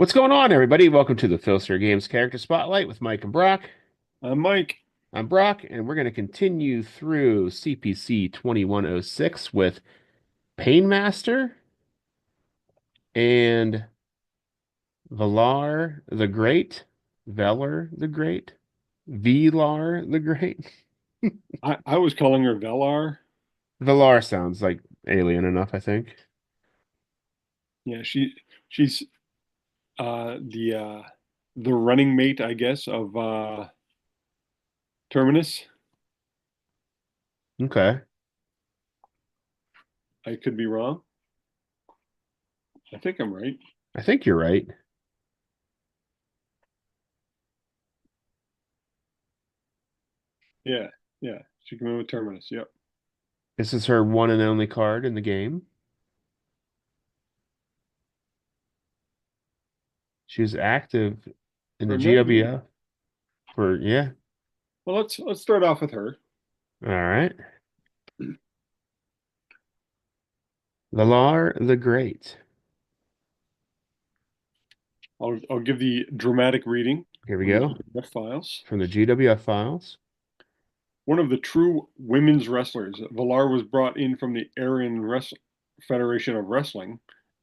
What's going on, everybody? Welcome to the Filsinger Games Character Spotlight with Mike and Brock. I'm Mike. I'm Brock, and we're going to continue through CPC 2106 with Painmaster and Velar the Great. Velar the Great. Velar the Great. I was calling her Velar. Velar sounds like alien enough, I think. Yeah, she's the running mate, I guess, of Terminus. Okay. I could be wrong. I think I'm right. I think you're right. Yeah, yeah. She came in with Terminus. Yep. This is her one and only card in the game. She was active in the For many years. GWF for, yeah. Well, let's start off with her. All right. Valar the Great. I'll give the dramatic reading Here we from the go. GBITG files. From the GWF files. One of the true women's wrestlers, Velar was brought in from the Federation of Wrestling,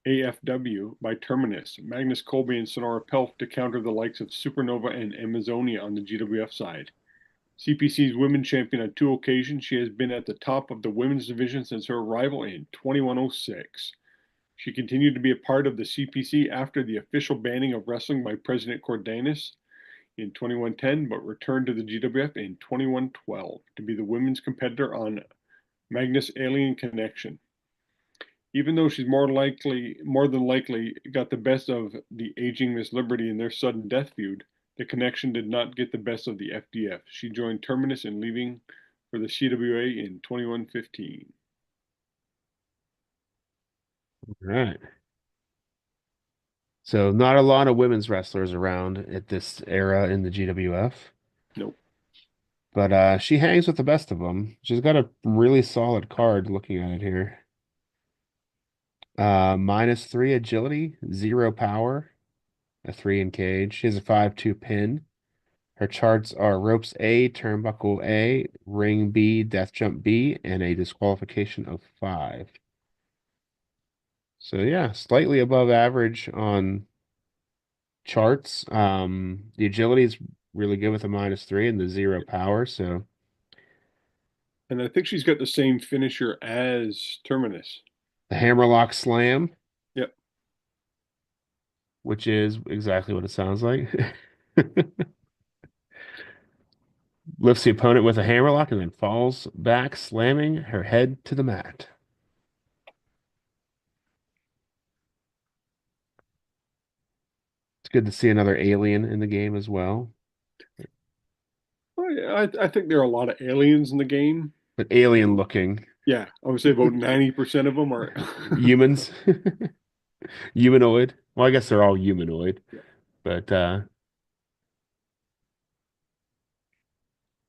AFW, by Terminus, Magnus Colby and Sonora Pelf to counter the likes of Supernova and Amazonia on the GWF side. CPC's women's champion on two occasions, she has been at the top of the women's division since her arrival in 2106. She continued to be a part of the CPC after the official banning of wrestling by President Cordanis in 2110, but returned to the GWF in 2112 to be the women's competitor on Magnus Alien Connection. Even though she's more than likely, got the best of the aging Miss Liberty in their sudden death feud, the Connection did not get the best of the FDF. She joined Terminus in leaving for the CWA in 2115. All right. So not a lot of women's wrestlers around at this era in the GWF, Nope. but she hangs with the best of them. She's got a really solid card looking at it here. -3 agility, 0 power, a 3 in cage. She has a 5-2 pin. Her charts are ropes A, turnbuckle A, ring B, death jump B, and a disqualification of 5. So yeah, slightly above average on charts. The agility is really good with a -3 and the 0 power. So And I think she's got the same finisher as Terminus. the hammerlock slam, Yep. which is exactly what it sounds like. Lifts the opponent with a hammerlock and then falls back, slamming her head to the mat. It's good to see another alien in the game as well. I think there are a lot of aliens in the game. But alien looking Yeah, I would say about 90% of them are. humans, humanoid. Well, I guess they're all humanoid, Yeah, but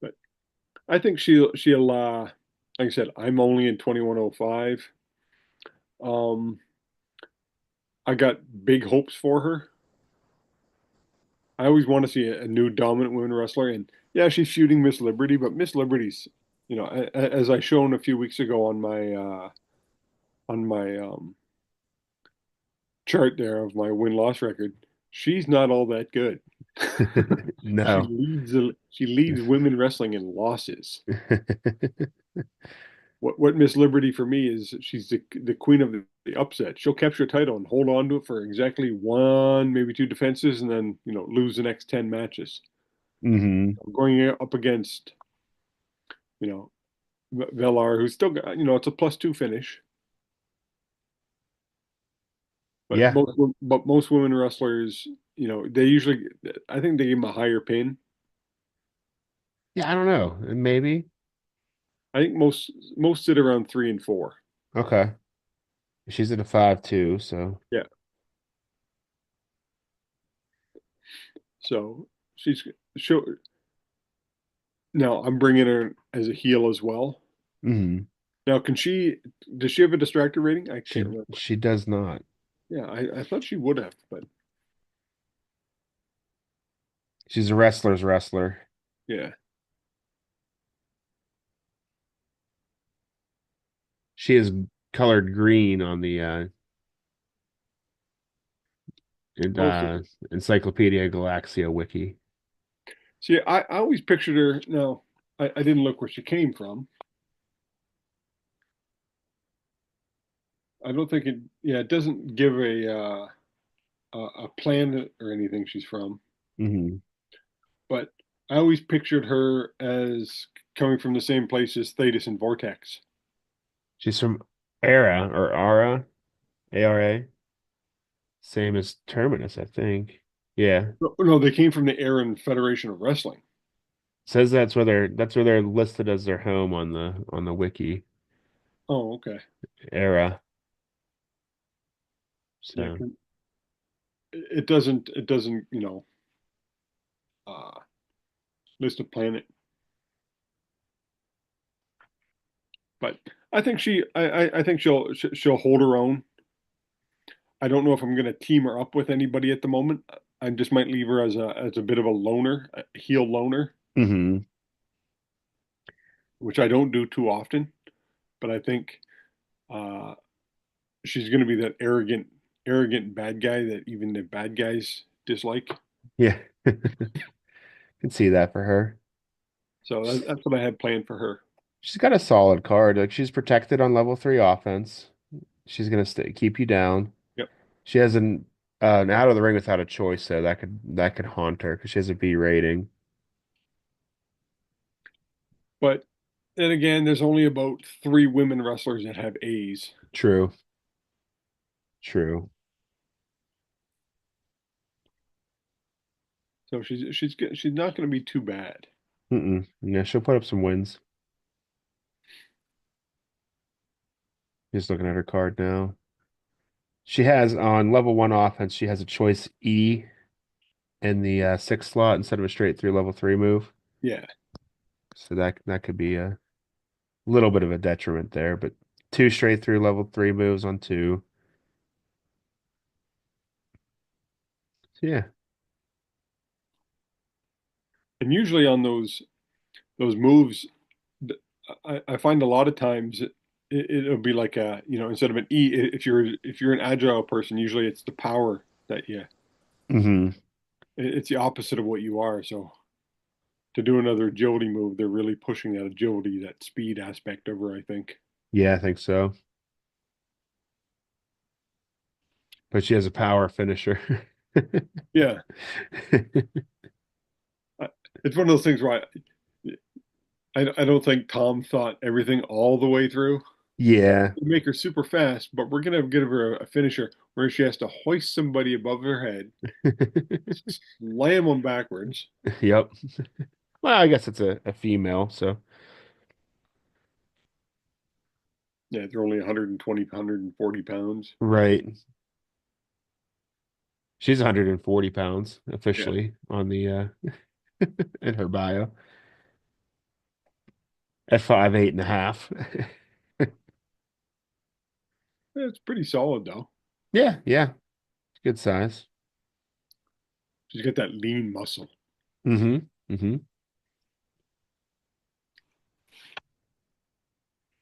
but I think she'll like I said, I'm only in 2105. Um, I got big hopes for her. I always want to see a new dominant women wrestler, and yeah, she's shooting Miss Liberty, but Miss Liberty's, as I shown a few weeks ago on my chart there of my win-loss record, she's not all that good. She no. leads she leads women wrestling in losses. What Miss Liberty for me is she's the queen of the upset. She'll capture a title and hold on to it for exactly one, maybe two defenses, and then lose the next 10 matches. hmm Going up against you know Velar, who's still got it's a +2 finish, but Yeah. most women wrestlers they usually I think they give them a higher pin. Yeah, I don't know. Maybe. I think most sit around 3 and 4. Okay. She's at a 5-2, so Yeah, so she's show now. I'm bringing her as a heel as well. hmm Now, does she have a distractor rating? I can't She remember. she does not. Yeah, I thought she would have, but She's a wrestler's wrestler. Yeah. She is colored green on the en- Okay. uh, Encyclopedia Galaxia wiki. See, I always pictured her. No, I didn't look where she came from. I don't think it. Yeah, it doesn't give a planet or anything she's from. Hmm. But I always pictured her as coming from the same place as Thetis and Vortex. She's from Era or Ara, ARA, same as Terminus, I think. Yeah. No, no, they came from the Aaron Federation of Wrestling. Says that's where they're listed as their home on the wiki. Oh, okay. Era. Yeah, So 'cause it doesn't uh, list a planet. But I think she'll hold her own. I don't know if I'm going to team her up with anybody at the moment. I just might leave her as a bit of a loner, a heel loner, hmm. which I don't do too often. But I think uh, she's going to be that arrogant bad guy that even the bad guys dislike. Yeah. Can see that for her. So She's, that's what I had planned for her. she's got a solid card. Like she's protected on level 3 offense. She's gonna keep you down. Yep. She has an out of the ring without a choice, so that could haunt her because she has a B rating. But then again, there's only about three women wrestlers that have A's. True. True. So she's not going to be too bad. Mm-mm. Yeah, she'll put up some wins. Just looking at her card now. She has on level 1 offense, she has a choice E in the sixth slot instead of a straight through level 3 move. Yeah. So that could be a little bit of a detriment there, but two straight through level 3 moves on two. So yeah. And usually on those moves, I find a lot of times it'll be like instead of an E, if you're an agile person, usually it's the power that Hmm. it's the opposite of what you are. So to do another agility move, they're really pushing that agility, that speed aspect over, I think. Yeah, I think so. But she has a power finisher. Yeah, I- it's one of those things where I don't think Tom thought everything all the way through. Yeah. Make her super fast, but we're gonna give her a finisher where she has to hoist somebody above her head, slam them backwards. Yep. Well, I guess it's a female, so Yeah, they're only 120, 140 pounds. right. She's 140 pounds Yeah, officially on the in her bio at 5'8" and a half. it's pretty solid though. Yeah, yeah. Good size. She's got that lean muscle. Hmm. Hmm.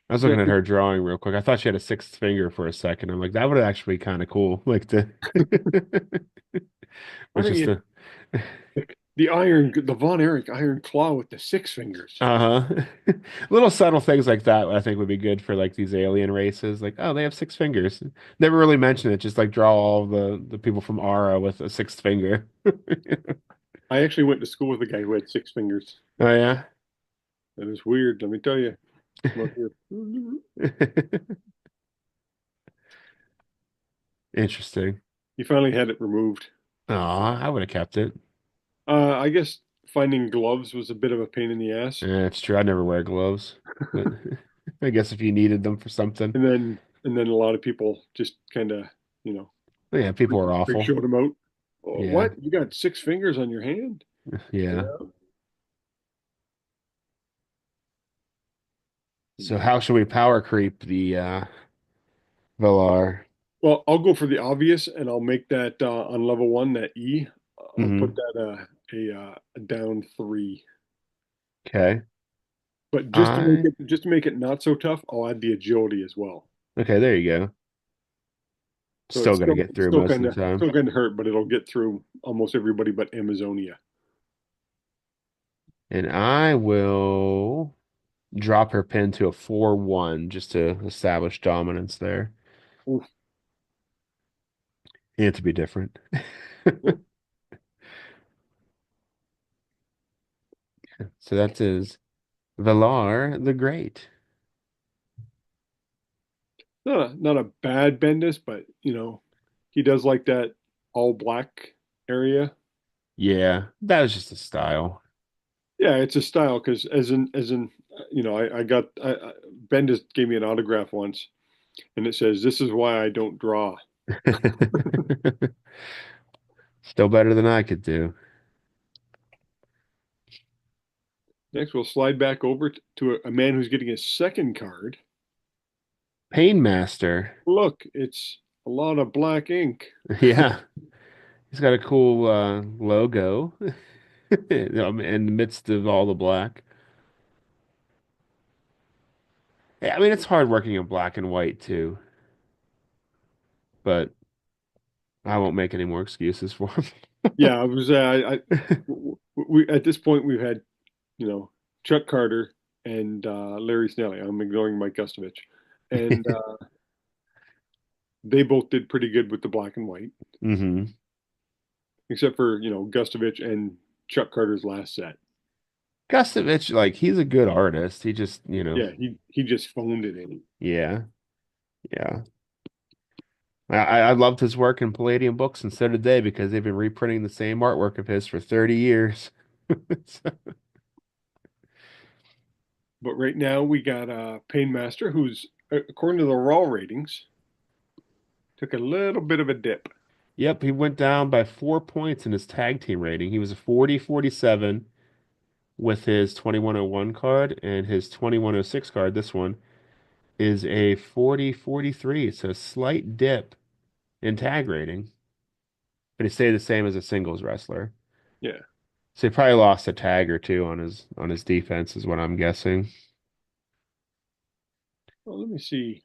I was Yeah, looking at her drawing real quick. I thought she had a sixth finger for a second. I'm like, that would actually be kind of cool. Like the I it's think just a the Von Erich iron claw with the six fingers. uh-huh. Little subtle things like that I think would be good for like these alien races. Like, oh, they have six fingers. Never really mention it. Just like draw all the people from Ara with a sixth finger. I actually went to school with a guy who had six fingers. Oh yeah. That is weird, let me tell you. Look here. Interesting. He finally had it removed. Aw, I would have kept it. I guess finding gloves was a bit of a pain in the ass. It's true. I never wear gloves, but I guess if you needed them for something. And then a lot of people just kind of, you know, But yeah, people are freak awful. showed him out. Oh, Yeah. what? You got six fingers on your hand? Yeah. Yeah. So how should we power creep the Velar? Well, I'll go for the obvious, and I'll make that on level one that E. I'll put Hmm. that a down three. Okay. But I just to make it not so tough, I'll add the agility as well. okay, there you go. So Still it's gonna get through still most kind of of the time. still kind of hurt, but it'll get through almost everybody but Amazonia. And I will drop her pin to a 4-1 just to establish dominance there. Oof. And to be different. Yep. So that is Velar the Great. Not a bad Bendis, but he does like that all black area. Yeah, that was just a style. Yeah, it's a style because Bendis gave me an autograph once, and it says, "This is why I don't draw." Still better than I could do. Next, we'll slide back over to a man who's getting his second card. Painmaster. Look, it's a lot of black ink. Yeah, he's got a cool logo in the midst of all the black. Yeah, I mean, it's hard working in black and white too, but I won't make any more excuses for him. Yeah, I was. We at this point we've had you know Chuck Carter and Larry Snelly. I'm ignoring Mike Gustovich, and they both did pretty good with the black and white, hmm except for Gustovich and Chuck Carter's last set. Gustovich, like, he's a good artist. He just, Yeah, he just phoned it in. yeah, yeah. I loved his work in Palladium books, and so did they, because they've been reprinting the same artwork of his for 30 years. So- But right now we got Painmaster, who's according to the raw ratings took a little bit of a dip. Yep, he went down by 4 points in his tag team rating. He was a 40-47 with his 2101 card, and his 2106 card, this one, is a 40-43. So a slight dip in tag rating, but he stayed the same as a singles wrestler. Yeah. So he probably lost a tag or two on his defense, is what I'm guessing. Well, let me see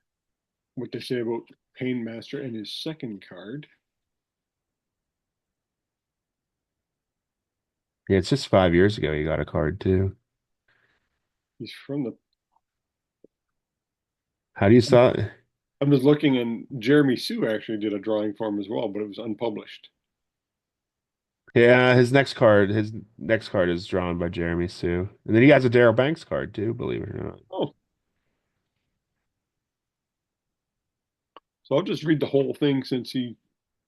what they say about Painmaster and his second card. Yeah, it's just 5 years ago he got a card too. He's from the. How do you saw it? I'm just looking, and Jeremy Sue actually did a drawing for him as well, but it was unpublished. Yeah, his next card is drawn by Jeremy Sue. And then he has a Daryl Banks card too, believe it or not. Oh, so I'll just read the whole thing since he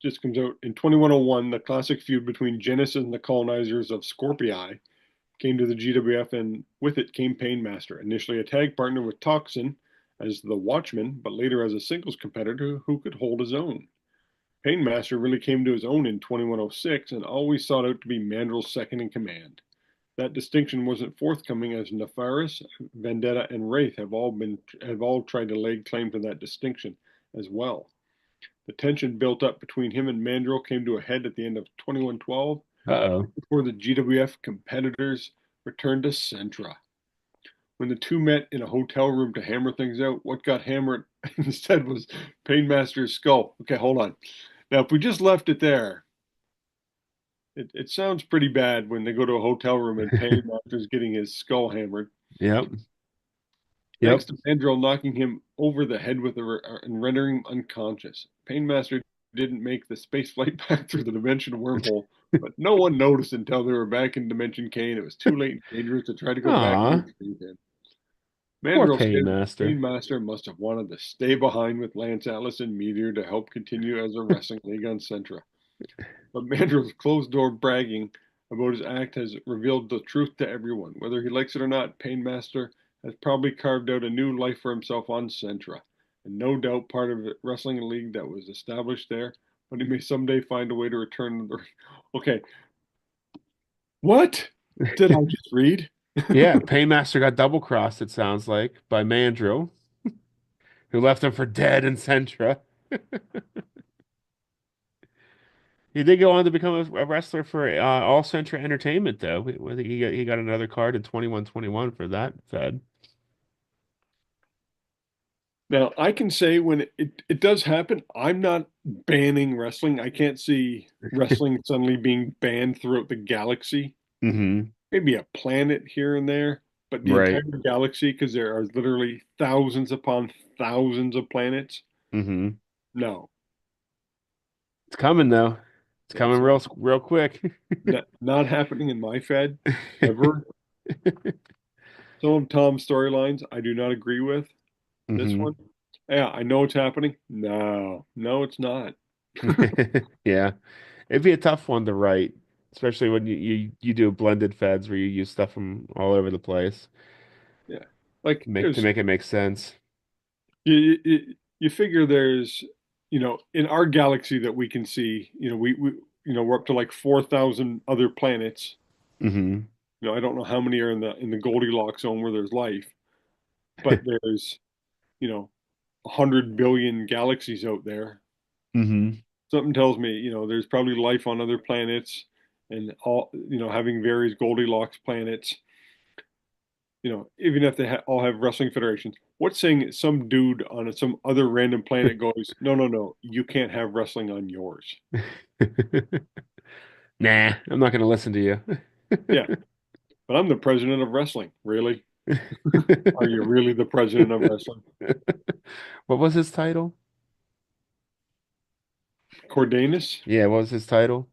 just comes out in 2101. The classic feud between Genesis and the colonizers of Scorpii came to the GWF, and with it came Painmaster, initially a tag partner with Toxin as the Watchman, but later as a singles competitor who could hold his own. Painmaster really came to his own in 2106 and always sought out to be Mandrill's second in command. That distinction wasn't forthcoming as Nefaris, Vendetta, and Wraith have all tried to lay claim to that distinction as well. The tension built up between him and Mandrill came to a head at the end of 2112 Uh-oh. before the GWF competitors returned to Centra. When the two met in a hotel room to hammer things out, what got hammered instead was Painmaster's skull. Okay, hold on. Now, if we just left it there, it sounds pretty bad when they go to a hotel room and Painmaster's getting his skull hammered. Yep. Thanks Yep. to Mandrill knocking him over the head with and rendering him unconscious. Painmaster didn't make the space flight back through the dimension wormhole, but no one noticed until they were back in Dimension K, and it was too late and dangerous to try to go back and Aw, retrieve him. poor Mandrill said Paymaster. Painmaster must have wanted to stay behind with Lance Atlas and Meteor to help continue as a wrestling league on Centra. But Mandrill's closed door bragging about his act has revealed the truth to everyone. Whether he likes it or not, Painmaster has probably carved out a new life for himself on Centra, and no doubt part of the wrestling league that was established there. But he may someday find a way to return to the. Okay, what did I just read? Yeah, Paymaster got double crossed, it sounds like, by Mandrill, who left him for dead in Centra. He did go on to become a wrestler for All Century Entertainment, though. He got another card in 21-21 for that Fed. Now, I can say when it does happen, I'm not banning wrestling. I can't see wrestling suddenly being banned throughout the galaxy. Hmm. Maybe a planet here and there, but the entire Right. galaxy, because there are literally thousands upon thousands of planets. Hmm. No, It's coming though. It's coming it's real quick. not happening in my Fed ever. Some of Tom's storylines I do not agree with. This Hmm. one, yeah, I know it's happening. No, no, it's not. Yeah. It'd be a tough one to write, especially when you do blended feds where you use stuff from all over the place Yeah, like to there's make it make sense. you figure there's in our galaxy that we can see, we we're up to like 4,000 other planets. Hmm. I don't know how many are in the Goldilocks zone where there's life, but there's 100 billion galaxies out there. Hmm. Something tells me there's probably life on other planets, and all having various Goldilocks planets. Even if they all have wrestling federations, what's saying some dude on some other random planet goes, no, no, no, you can't have wrestling on yours. Nah, I'm not gonna listen to you. Yeah, but I'm the president of wrestling. Really? Are you really the president of wrestling? What was his title? Cordanus? Yeah, what was his title?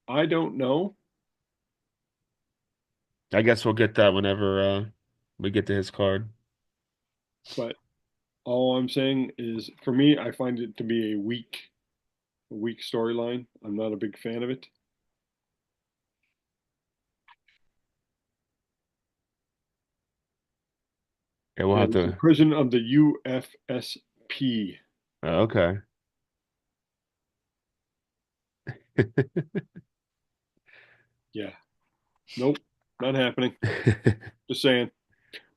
I don't know, I guess we'll get that whenever we get to his card. but all I'm saying is, for me, I find it to be a weak storyline. I'm not a big fan of it. Yeah, we'll Yeah, have he's the to. president of the UFSP. Okay. Yeah, nope, not happening. Just saying.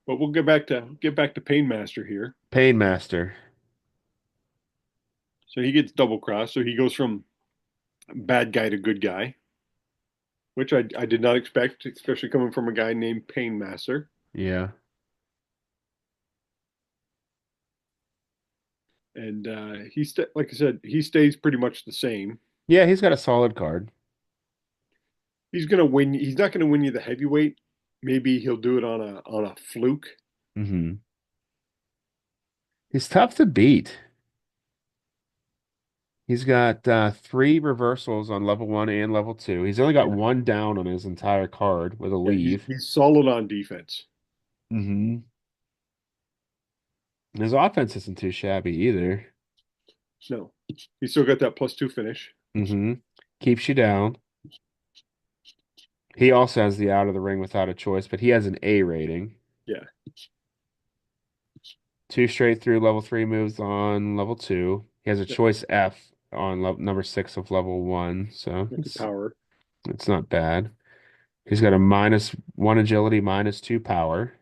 But we'll get back to Painmaster here. Painmaster. So he gets double crossed. So he goes from bad guy to good guy, which I did not expect, especially coming from a guy named Painmaster. Yeah. And like I said, he stays pretty much the same. Yeah, he's got a solid card. He's gonna win. He's not gonna win you the heavyweight. Maybe he'll do it on a fluke. Hmm. He's tough to beat. He's got three reversals on level one and level two. He's only got Yeah, one down on his entire card with a yeah. He's leave. he's solid on defense. Hmm. His offense isn't too shabby either. No, he's still got that +2 finish. Hmm. Keeps you down. He also has the out of the ring without a choice, but he has an A rating. Yeah, Two straight through level three moves on level two. He has a yeah, choice F on number six of level one, so with the power. it's not bad. He's got a minus one agility, minus two power.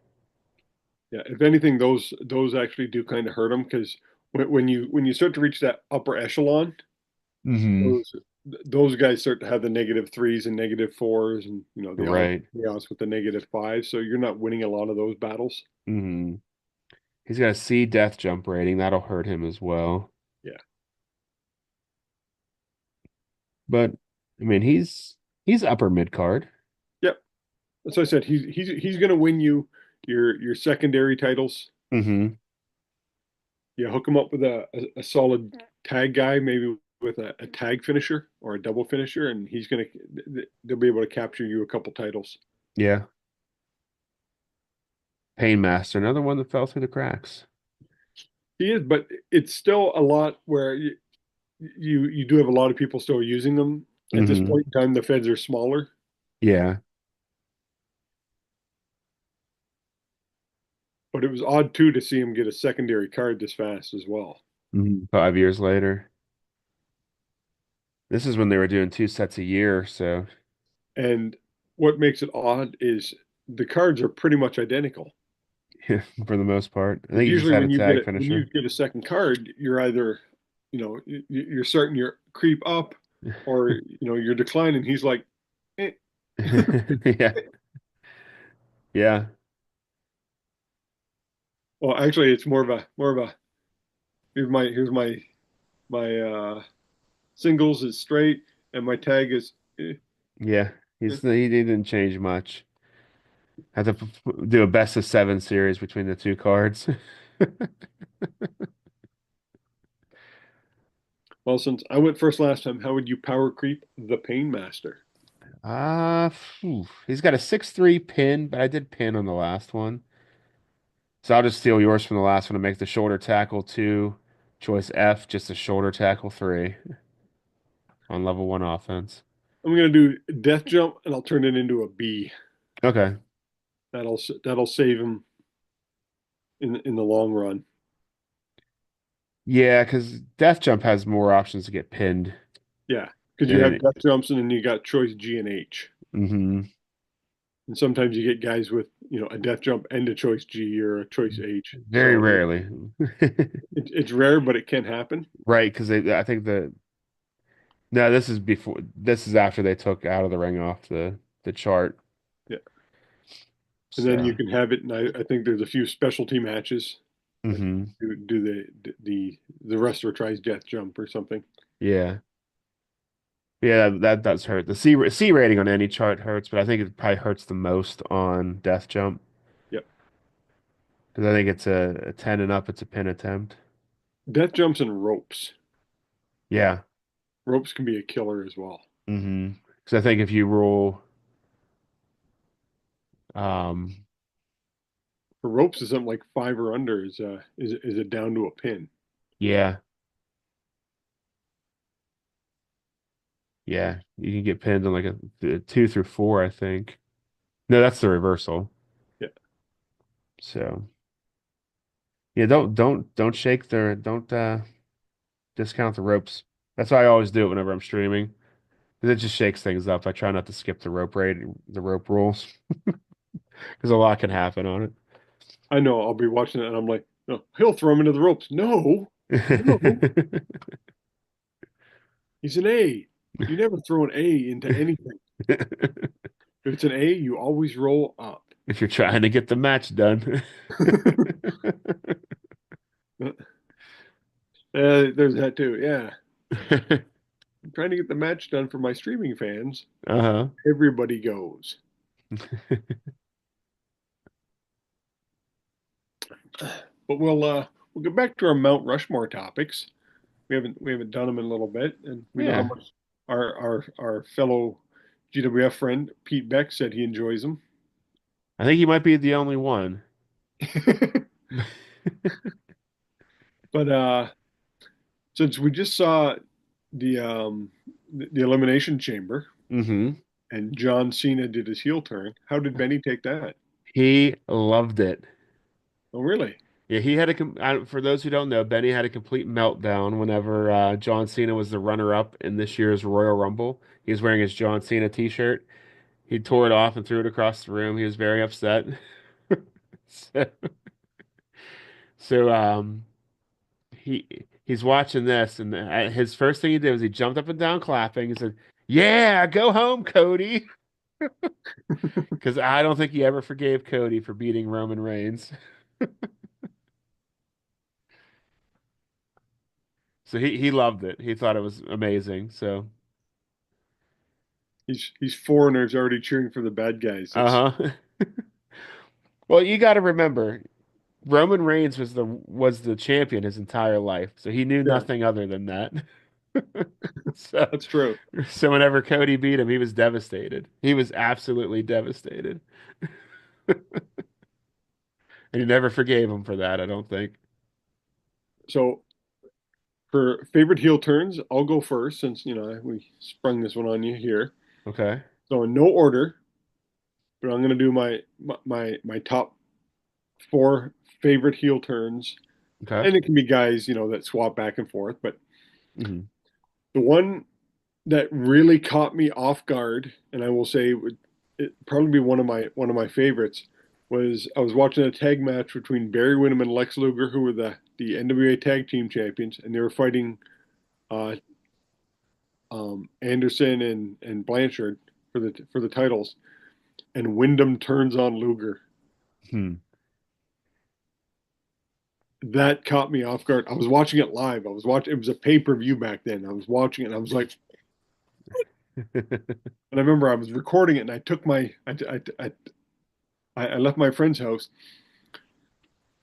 Yeah, if anything, those actually do kind of hurt him because when you start to reach that upper echelon, Hmm. those those guys start to have the -3s and -4s, and the odd Right. chaos with the -5. So you're not winning a lot of those battles. Hmm. He's got a C death jump rating. That'll hurt him as well. Yeah. But I mean, he's upper mid card. Yep. That's what I said. He's going to win you your secondary titles. Hmm. You hook him up with a solid tag guy, maybe with a tag finisher or a double finisher, and they'll be able to capture you a couple titles. Yeah. Painmaster, another one that fell through the cracks. He is, but it's still a lot where you do have a lot of people still using them. At this Hmm. point in time, the feds are smaller, Yeah. but it was odd too to see him get a secondary card this fast as well. 5 years later. This is when they were doing two sets a year, so And what makes it odd is the cards are pretty much identical. yeah, for the most part. I Because think he just usually had a when you get tag it, when you finisher. get a second card, you're either, you're starting your creep up, or you're declining. He's like, eh. Yeah. Yeah. Well, actually, it's more of a here's my singles is straight and my tag is Yeah. eh. He didn't change much. Have to do a best of seven series between the two cards. Well, since I went first last time, how would you power creep the Painmaster? He's got a 6-3 pin, but I did pin on the last one. So I'll just steal yours from the last one to make the shoulder tackle 2, choice F, just a shoulder tackle 3 on level 1 offense. I'm gonna do death jump and I'll turn it into a B. Okay. That'll save him in the long run. Yeah, because Death Jump has more options to get pinned. Yeah, because you have And death jumps and then you got choice G and H. hmm And sometimes you get guys with, a death jump and a choice G or a choice H. Very So rarely. it's rare, but it can happen. Right, because I think no, this is after they took Out of the Ring off the chart. Yeah. And then you So, can have it, and I think there's a few specialty matches. Like hmm do the wrestler tries death jump or something. yeah. Yeah, that does hurt. The C rating on any chart hurts, but I think it probably hurts the most on Death Jump Yep. because I think it's a 10 and up, it's a pin attempt. Death jumps and ropes. Yeah. Ropes can be a killer as well. Because I think if you roll, um, For ropes is something like five or under is it down to a pin. yeah, yeah, you can get pinned on like a 2 through 4, I think. No, that's the reversal. Yeah. So yeah, don't shake don't discount the ropes. That's why I always do it whenever I'm streaming. 'Cause it just shakes things up. I try not to skip the rope rules, because a lot can happen on I know I'll be watching it and I'm like, no, he'll throw him into the ropes. No, no, it. he's an A. You never throw an A into anything. If it's an A, you always roll up. If you're trying to get the match done. There's that too. Yeah. I'm trying to get the match done for my streaming fans. Uh-huh. Everybody goes. But we'll get back to our Mount Rushmore topics. We haven't done them in a little bit, and we know how Yeah. much our fellow GWF friend Pete Beck said he enjoys them. I think he might be the only one. But since we just saw the um the Elimination Chamber hmm and John Cena did his heel turn, how did Benny take that? He loved it. Oh, really? Yeah, he had for those who don't know, Benny had a complete meltdown whenever John Cena was the runner-up in this year's Royal Rumble. He was wearing his John Cena t-shirt. He tore it off and threw it across the room. He was very upset. So, so he's watching this, and his first thing he did was he jumped up and down clapping. He said, "Yeah, go home, Cody," because I don't think he ever forgave Cody for beating Roman Reigns. So he loved it. He thought it was amazing. So He's foreigners already cheering for the bad guys. That's uh-huh. Well, you got to remember, Roman Reigns was the champion his entire life, so he knew yeah, nothing other than that. So that's true. so whenever Cody beat him, he was devastated. He was absolutely devastated, and he never forgave him for that, I don't think. So for favorite heel turns, I'll go first since we sprung this one on you here. Okay. So in no order, but I'm going to do my top four favorite heel turns, Okay. and it can be guys that swap back and forth. But hmm the one that really caught me off guard, and I will say it probably be one of my favorites, was I was watching a tag match between Barry Windham and Lex Luger, who were the NWA Tag Team Champions, and they were fighting uh, Anderson and Blanchard for the titles, and Wyndham turns on Luger. Hmm. That caught me off guard. I was watching it live. I was watching. It was a pay-per-view back then. I was watching it, and I was like, and I remember I was recording it, and I took I left my friend's house,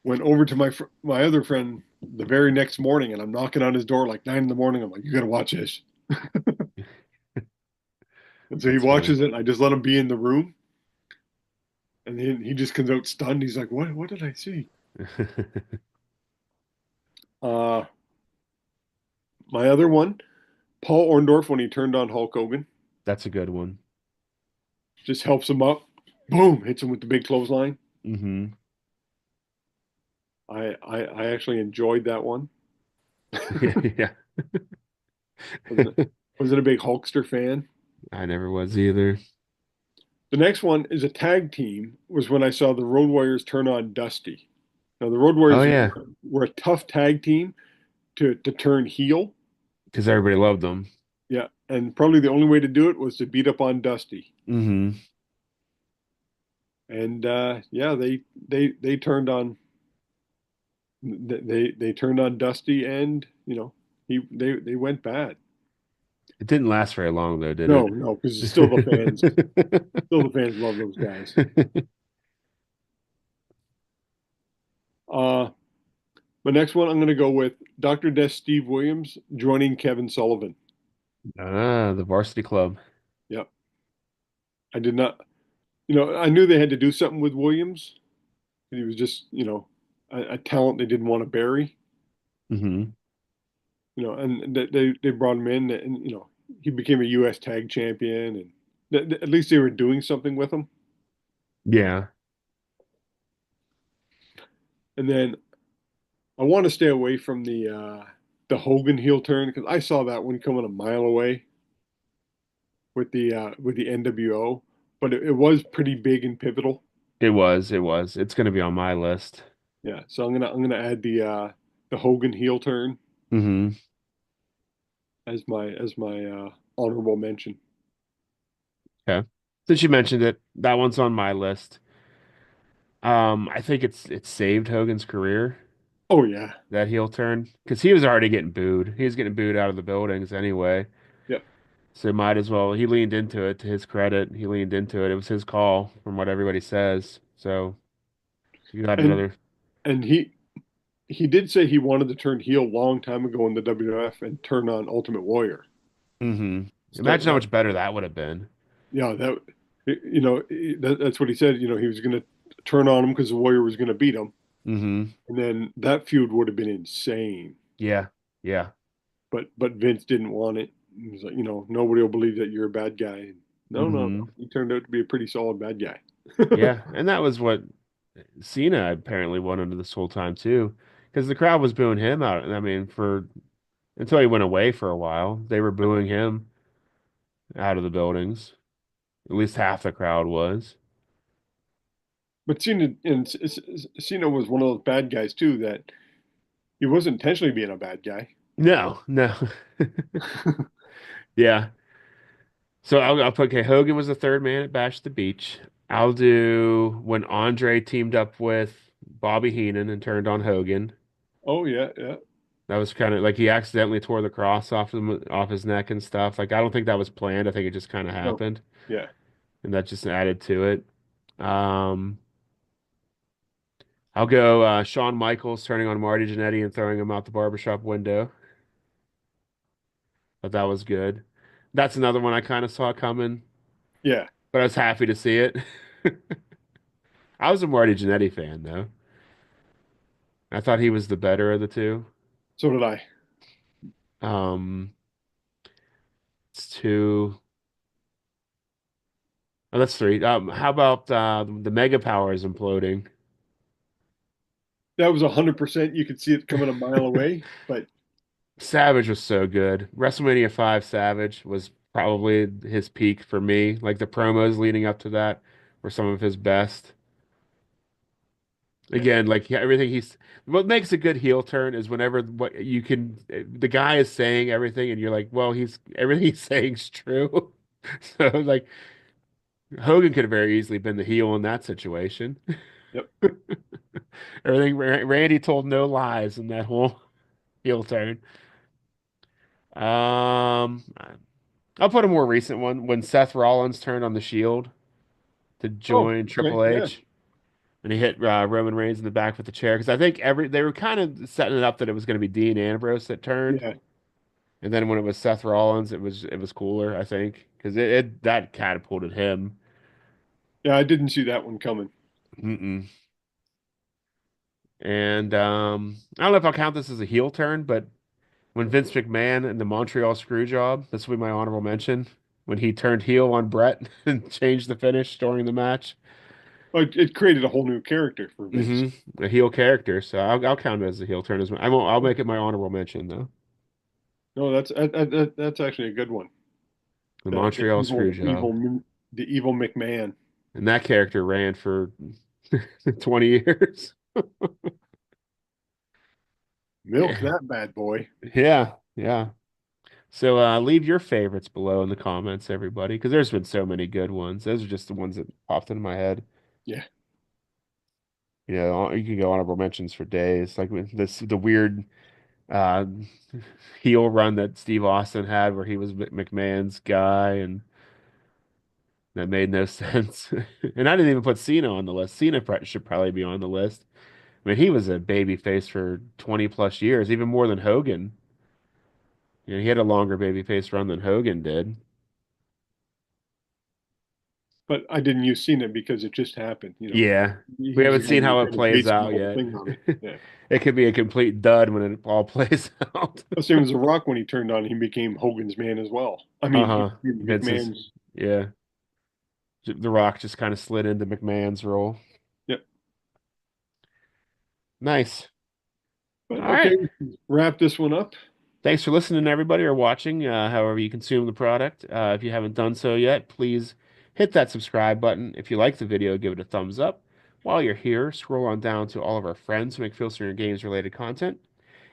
went over to my other friend the very next morning, and I'm knocking on his door like 9 in the morning. I'm like, you got to watch this. And so he That's funny. watches it, and I just let him be in the room, and he just comes out stunned. He's like, what? What did I see? Uh, my other one, Paul Orndorff, when he turned on Hulk Hogan, That's a good one. just helps him up. Boom, hits him with the big clothesline. Hmm. I actually enjoyed that one. Yeah. wasn't wasn't a big Hulkster fan. I never was either. The next one is a tag team. Was when I saw the Road Warriors turn on Dusty. Now the Road Oh Warriors yeah, were a tough tag team to turn heel. because everybody loved them. Yeah, and probably the only way to do it was to beat up on Dusty. Hmm. And yeah, they turned on they turned on Dusty, and they went bad. It didn't last very long though, did No, no, because still the fans love those guys. it? Uh, my next one, I'm going to go with Dr. Death Steve Williams joining Kevin Sullivan. Ah, the varsity club. Yep, I did not. I knew they had to do something with Williams. He was just, a talent they didn't want to bury. Hmm. And they brought him in, and he became a U.S. Tag Champion, and at least they were doing something with him. Yeah. And then I want to stay away from the Hogan heel turn because I saw that one coming a mile away with the NWO, but it was pretty big and pivotal. It was. It was. It's going to be on my list. Yeah, so I'm gonna add the Hogan heel turn Hmm. as my honorable mention. Okay. Since you mentioned it, that one's on my list. I think it's saved Hogan's career, Oh yeah, that heel turn, because he was already getting booed. He was getting booed out of the buildings anyway. yeah, So might as well. He leaned into it, to his credit. He leaned into it. It was his call, from what everybody says. So you got and another. and he did say he wanted to turn heel a long time ago in the WWF and turn on Ultimate Warrior. Hmm. That Imagine how that much better that would have been. yeah that's what he said. He was gonna turn on him because the Warrior was gonna beat him, Hmm. and then that feud would have been insane. Yeah. Yeah. But Vince didn't want it. He was like, nobody will believe that you're a bad guy. No, no, no. Hmm. He turned out to be a pretty solid bad guy. Yeah. And that was what Cena apparently wanted this whole time too, because the crowd was booing him out. I mean, for until he went away for a while, they were booing him out of the buildings. At least half the crowd was. But Cena was one of those bad guys too that he wasn't intentionally being a bad guy. No, no. Yeah. So I'll put, okay, Hogan was the third man at Bash at the Beach. I'll do when Andre teamed up with Bobby Heenan and turned on Hogan. Oh yeah, yeah. That was kind of like he accidentally tore the cross off his neck and stuff. Like I don't think that was planned. I think it just kind of No, happened, yeah. and that just added to it. Um, I'll go Shawn Michaels turning on Marty Jannetty and throwing him out the barbershop window. But that was good. That's another one I kind of saw coming, Yeah. but I was happy to see it. I was a Marty Jannetty fan though. I thought he was the better of the two. So did I. Um, it's two. Oh, that's three. How about the Mega Powers imploding? That was 100%. You could see it coming a mile away, but Savage was so good. WrestleMania 5 Savage was probably his peak for me. Like the promos leading up to that were some of his best. Yeah. Again, like everything he's what makes a good heel turn is whenever what you can the guy is saying everything and you're like, well, he's everything he's saying is true. So like Hogan could have very easily been the heel in that situation. Yep. Everything Randy told no lies in that whole heel turn. Um, I'll put a more recent one when Seth Rollins turned on the Shield to Oh, join okay. Triple Yeah. H, and he hit Roman Reigns in the back with the chair because I think every they were kind of setting it up that it was going to be Dean Ambrose that turned, Yeah. and then when it was Seth Rollins, it was cooler I think because it that catapulted him. Yeah. I didn't see that one coming. Mm-mm. And I don't know if I'll count this as a heel turn, but when Vince McMahon and the Montreal Screwjob, this will be my honorable mention, when he turned heel on Brett and changed the finish during the match. Oh, it created a whole new character for Vince. A heel character, so I'll count it as a heel turn as well. I won't. I'll make it my honorable mention though. No, that's actually a good one. The The Montreal evil Screwjob, the evil McMahon. and that character ran for 20 years. Milk that bad boy. Yeah, yeah. So leave your favorites below in the comments, everybody, because there's been so many good ones. Those are just the ones that popped into my head. Yeah. You know, you can go honorable mentions for days, like with this the weird uh heel run that Steve Austin had where he was McMahon's guy and that made no sense. And I didn't even put Cena on the list. Should probably be on the list. I mean, he was a baby face for 20 plus years, even more than Hogan. You know, he had a longer baby face run than Hogan did. But I didn't use Cena because it just happened. Yeah. We He's haven't the guy seen who how it kind of plays based the out whole yet. thing on it. Yeah. It could be a complete dud when it all plays out. The same as The Rock when he turned on, he became Hogan's man as well. I mean, he Uh-huh. became Vince's, McMahon's. yeah. The Rock just kind of slid into McMahon's role. Yep. Nice. But All okay, right. wrap this one up. Thanks for listening, everybody, or watching, however you consume the product. If you haven't done so yet, please hit that subscribe button. If you like the video, give it a thumbs up. While you're here, scroll on down to all of our friends who make Filsinger Games related content,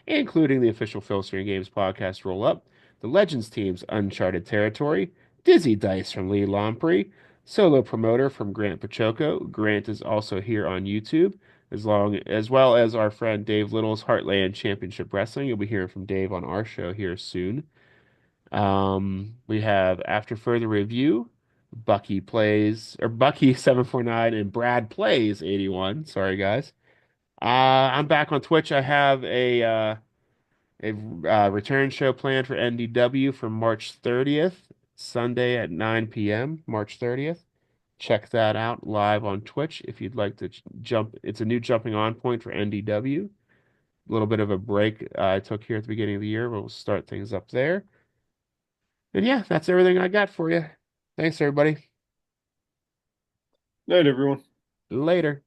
including the official Filsinger Games podcast roll up, the Legends team's Uncharted Territory, Dizzy Dice from Lee Lamprey, solo promoter from Grant Pachoco. Grant is also here on YouTube, as well as our friend Dave Little's Heartland Championship Wrestling. You'll be hearing from Dave on our show here soon. We have after further review, Bucky 749 and Brad plays 81. Sorry guys. I'm back on Twitch. I have a return show planned for NDW for March 30th, Sunday at 9 p.m., March 30th. Check that out live on Twitch if you'd like to jump. It's a new jumping on point for NDW. A little bit of a break I took here at the beginning of the year, but we'll start things up there. And yeah, that's everything I got for you. Thanks, everybody. Night, everyone. Later.